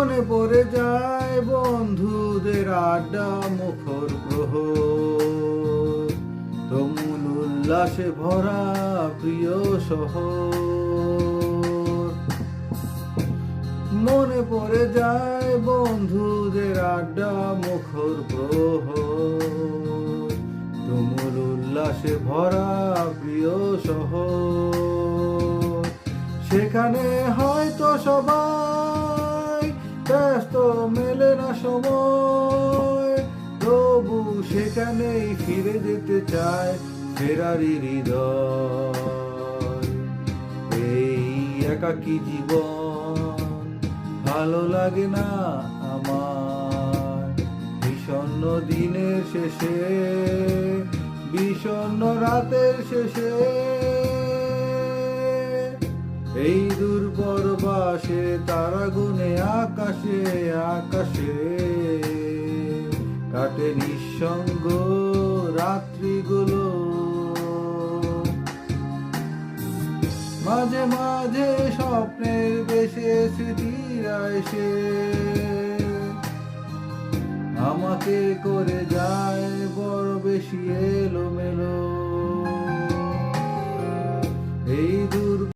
মনে পড়ে যায় বন্ধুদের আড্ডা মুখর প্রহর, তুমুল উল্লাসে ভরা প্রিয় শহর। মনে পড়ে যায় বন্ধুদের আড্ডা মুখর প্রহর, তুমুল উল্লাসে ভরা প্রিয় শহর। সেখানে হয়তো সবাই ব্যস্ত, মেলে না সময়, তবু সেখানেই ফিরে যেতে চায় ফেরারি হৃদয়। এই একাকী জীবন ভালো লাগে না আমার, বিষণ্ণ দিনের শেষে, বিষণ্ণ রাতের শেষে। এই দুর্বর বাসে তারা গুনে আকাশে আকাশে, কাটে নিঃসঙ্গ রাত্রিগুলো। মাঝে মাঝে স্বপ্নের দেশে স্মৃতিরা এসে আমাকে করে যায় বড় বেশি এলোমেলো। এই